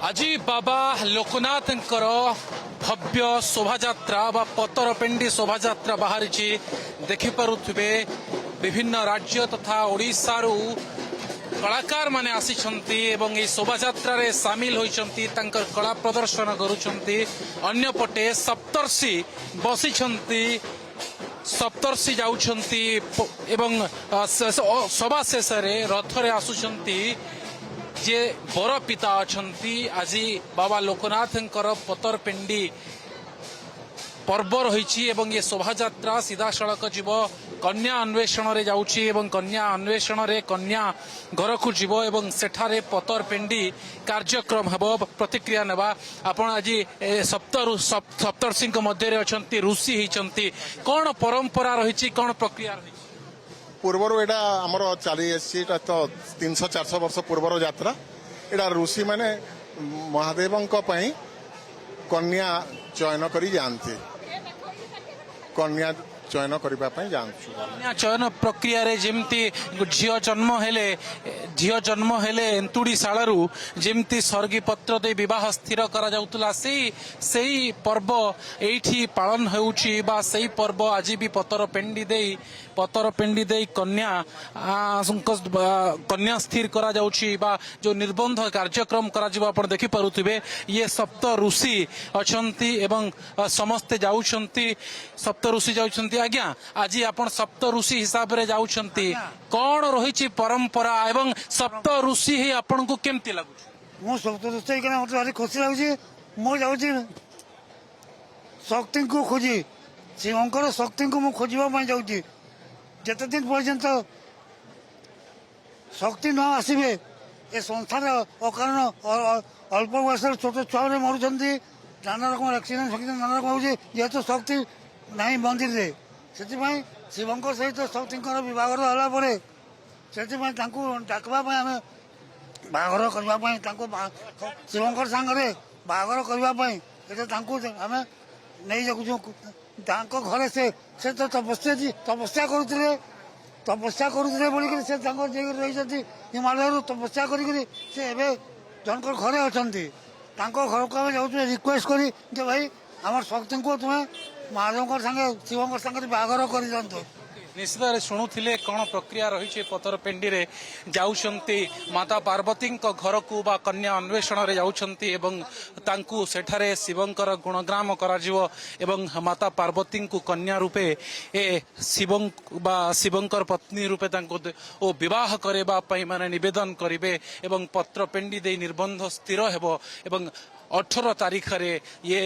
আজি বাবা লোকনাথଙ୍କର ଭବ୍ୟ ଶୋଭାଯାତ୍ରା ବା ପତରପେଣ୍ଡି ଶୋଭାଯାତ୍ରା ବାହାରିଛି। ଦେଖିପାରୁଥିବେ ବିଭିନ୍ନ ରାଜ୍ୟ ତଥା ଓଡ଼ିଶାରୁ କଳାକାର ମାନେ ଆସିଛନ୍ତି ଏବଂ ଏହି ଶୋଭାଯାତ୍ରାରେ ସାମିଲ ହୋଇଛନ୍ତି, ତାଙ୍କର କଳା ପ୍ରଦର୍ଶନ କରୁଛନ୍ତି। ଅନ୍ୟପଟେ ସପ୍ତର୍ଷି ବସିଛନ୍ତି, ସପ୍ତର୍ଷି ଯାଉଛନ୍ତି ଏବଂ ସଭା ଶେଷରେ ରଥରେ ଆସୁଛନ୍ତି ଯେ ବର ପିତା ଅଛନ୍ତି। ଆଜି ବାବା ଲୋକନାଥଙ୍କର ପତରପେଣ୍ଡି ପର୍ବ ରହିଛି ଏବଂ ଏ ଶୋଭାଯାତ୍ରା ସିଧାସଳଖ ଯିବ କନ୍ୟା ଅନ୍ୱେଷଣରେ ଯାଉଛି ଏବଂ କନ୍ୟା ଅନ୍ୱେଷଣରେ କନ୍ୟା ଘରକୁ ଯିବ ଏବଂ ସେଠାରେ ପତରପେଣ୍ଡି କାର୍ଯ୍ୟକ୍ରମ ହେବ। ପ୍ରତିକ୍ରିୟା ନେବା। ଆପଣ ଆଜି ସପ୍ତର୍ଷିଙ୍କ ମଧ୍ୟରେ ଅଛନ୍ତି, ଋଷି ହେଇଛନ୍ତି, କ'ଣ ପରମ୍ପରା ରହିଛି, କ'ଣ ପ୍ରକ୍ରିୟା ରହିଛି? ପୂର୍ବରୁ ଏଇଟା ଆମର ଚାଲି ଆସିଛି। ଏଇଟା ତ 300-400 ବର୍ଷ ପୂର୍ବର ଯାତ୍ରା। ଏଇଟା ଋଷି ମାନେ ମହାଦେବଙ୍କ ପାଇଁ କନ୍ୟା ଚୟନ କରି ଯାଆନ୍ତି, କନ୍ୟା ଚୟନ କରିବା ପାଇଁ ଯାଆନ୍ତି। କନ୍ୟା ଚୟନ ପ୍ରକ୍ରିୟାରେ ଯେମିତି ଝିଅ ଜନ୍ମ ହେଲେ ଏନ୍ତୁଡ଼ି ଶାଳରୁ ଯେମିତି ସର୍ଗୀ ପତ୍ର ଦେଇ ବିବାହ ସ୍ଥିର କରାଯାଉଥିଲା, ସେଇ ପର୍ବ ଏଇଠି ପାଳନ ହେଉଛି ବା ସେଇ ପର୍ବ ଆଜି ବି ପତରପେଣ୍ଡି ଦେଇ କନ୍ୟା ସ୍ଥିର କରାଯାଉଛି ବା ଯେଉଁ ନିର୍ବନ୍ଧ କାର୍ଯ୍ୟକ୍ରମ କରାଯିବ। ଆପଣ ଦେଖିପାରୁଥିବେ ଇଏ ସପ୍ତ ଋଷି ଅଛନ୍ତି ଏବଂ ସମସ୍ତେ ଯାଉଛନ୍ତି, ସପ୍ତ ଋଷି ଯାଉଛନ୍ତି। ଆଜ୍ଞା, ଆଜି ଆପଣ ସପ୍ତ ଋଷି ହିସାବରେ ଯାଉଛନ୍ତି, କ'ଣ ରହିଛି ପରମ୍ପରା ଏବଂ ସପ୍ତ ଋଷି ହିଁ ଆପଣଙ୍କୁ କେମିତି ଲାଗୁଛି? ମୁଁ ସପ୍ତ ଋଷି ହେଇକିନା ମତେ ଭାରି ଖୁସି ଲାଗୁଛି। ମୁଁ ଯାଉଛି ଶକ୍ତିଙ୍କୁ ଖୋଜି, ଶିବଙ୍କର ଶକ୍ତିଙ୍କୁ ମୁଁ ଖୋଜିବା ପାଇଁ ଯାଉଛି। ଯେତେ ଦିନ ପର୍ଯ୍ୟନ୍ତ ଶକ୍ତି ନ ଆସିବେ ଏ ସଂସାର ଅକାରଣ ଅଳ୍ପ ବୟସରେ ଛୋଟ ଛୁଆମାନେ ମରୁଛନ୍ତି, ନାନା ରକମ ଆକ୍ସିଡେଣ୍ଟ ନାନା ରକମ ହେଉଛି, ଯେହେତୁ ଶକ୍ତି ନାହିଁ ମନ୍ଦିରରେ। ସେଥିପାଇଁ ଶିବଙ୍କ ସହିତ ଶକ୍ତିଙ୍କର ବିବାହର ହେଲା ପରେ ସେଥିପାଇଁ ତାଙ୍କୁ ଡାକିବା ପାଇଁ ଆମେ ବାହାଘର କରିବା ପାଇଁ ତାଙ୍କୁ ଶିବଙ୍କର ସାଙ୍ଗରେ ବାହାଘର କରିବା ପାଇଁ ଏଟା ତାଙ୍କୁ ଆମେ ନେଇ ଯାଉଛୁ। ତାଙ୍କ ଘରେ ସେ ତ ତପସ୍ୟା କରୁଥିଲେ ବୋଲିକିରି ସେ ତାଙ୍କର ଯାଇକି ରହିଛନ୍ତି ହିମାଳୟରୁ ତପସ୍ୟା କରିକିରି ସେ ଏବେ ଜଣଙ୍କର ଘରେ ଅଛନ୍ତି। ତାଙ୍କ ଘରକୁ ଆମେ ଯାଉଛୁ ରିକ୍ୱେଷ୍ଟ କରି ଯେ ଭାଇ ଆମର ଶକ୍ତିଙ୍କୁ ତୁମେ ମହାଦେବଙ୍କ ସାଙ୍ଗେ ଶିବଙ୍କ ସାଙ୍ଗରେ ବାହାଘର କରିଦିଅନ୍ତୁ। ନିଶ୍ଚିତରେ ଶୁଣୁଥିଲେ କ'ଣ ପ୍ରକ୍ରିୟା ରହିଛି। ପତରପେଣ୍ଡିରେ ଯାଉଛନ୍ତି, ମାତା ପାର୍ବତୀଙ୍କ ଘରକୁ ବା କନ୍ୟା ଅନ୍ୱେଷଣରେ ଯାଉଛନ୍ତି ଏବଂ ତାଙ୍କୁ ସେଠାରେ ଶିବଙ୍କର ଗୁଣଗ୍ରାମ କରାଯିବ ଏବଂ ମାତା ପାର୍ବତୀଙ୍କୁ କନ୍ୟା ରୂପେ ଶିବଙ୍କର ପତ୍ନୀ ରୂପେ ତାଙ୍କୁ ବିବାହ କରିବା ପାଇଁ ମାନେ ନିବେଦନ କରିବେ ଏବଂ ପତ୍ରପେଣ୍ଡି ଦେଇ ନିର୍ବନ୍ଧ ସ୍ଥିର ହେବ ଏବଂ 18 ତାରିଖରେ ଇଏ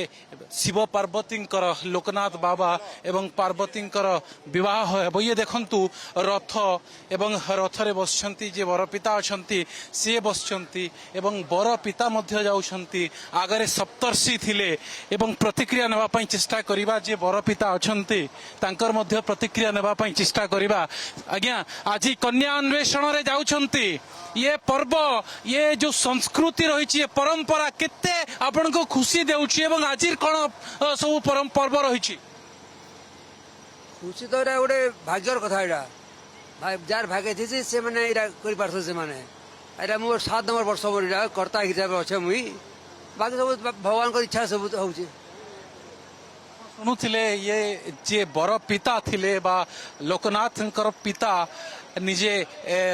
ଶିବ ପାର୍ବତୀଙ୍କର ଲୋକନାଥ ବାବା ଏବଂ ପାର୍ବତୀଙ୍କର ବିବାହ ହେବ। ଇଏ ଦେଖନ୍ତୁ ରଥ ଏବଂ ରଥରେ ବସିଛନ୍ତି ଯେ ବରପିତା ଅଛନ୍ତି ସିଏ ବସିଛନ୍ତି ଏବଂ ବରପିତା ମଧ୍ୟ ଯାଉଛନ୍ତି। ଆଗରେ ସପ୍ତର୍ଷି ଥିଲେ ଏବଂ ପ୍ରତିକ୍ରିୟା ନେବା ପାଇଁ ଚେଷ୍ଟା କରିବା ଯେ ବରପିତା ଅଛନ୍ତି ତାଙ୍କର ମଧ୍ୟ ପ୍ରତିକ୍ରିୟା ନେବା ପାଇଁ ଚେଷ୍ଟା କରିବା। ଆଜ୍ଞା, ଆଜି କନ୍ୟା ଅନ୍ୱେଷଣରେ ଯାଉଛନ୍ତି, ଇଏ ପର୍ବ, ଇଏ ଯୋଉ ସଂସ୍କୃତି ରହିଛି, ଏ ପରମ୍ପରା କେତେ ଆପଣଙ୍କୁ ଖୁସି ଦେଉଛି ଏବଂ ଆଜି କ'ଣ ସବୁ ପର୍ବ ରହିଛି? ଖୁସି ତ ଏଇଟା ଗୋଟେ ଭାଗ୍ୟର କଥା। ଏଇଟା ଯାର ଭାଗ୍ୟ ଥିସି ସେମାନେ ଏଇଟା କରିପାରୁଛନ୍ତି। ସେମାନେ ଏଇଟା ମୁଁ 7 ନମ୍ବର ବର୍ଷ ମୋର ଏଇଟା କର୍ତ୍ତା ହିସାବରେ ଅଛେ ମୁଇଁ। ବାକି ସବୁ ଭଗବାନଙ୍କ ଇଚ୍ଛା ସବୁ ହଉଛି। ଶୁଣୁଥିଲେ ଇଏ ଯିଏ ବର ପିତା ଥିଲେ ବା ଲୋକନାଥଙ୍କର ପିତା ନିଜେ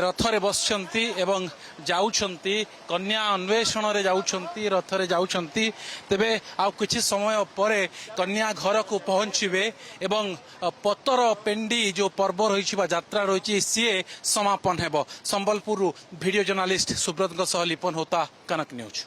ରଥରେ ବସିଛନ୍ତି ଏବଂ ଯାଉଛନ୍ତି, କନ୍ୟା ଅନ୍ୱେଷଣରେ ଯାଉଛନ୍ତି, ରଥରେ ଯାଉଛନ୍ତି। ତେବେ ଆଉ କିଛି ସମୟ ପରେ କନ୍ୟା ଘରକୁ ପହଞ୍ଚିବେ ଏବଂ ପତରପେଣ୍ଡି ଯେଉଁ ପର୍ବ ରହିଛି ବା ଯାତ୍ରା ରହିଛି ସିଏ ସମାପନ ହେବ। ସମ୍ବଲପୁରରୁ ଭିଡ଼ିଓ ଜର୍ଣ୍ଣାଲିଷ୍ଟ ସୁବ୍ରତଙ୍କ ସହ ଲିପନ ହୋତା, କନକ ନ୍ୟୁଜ୍।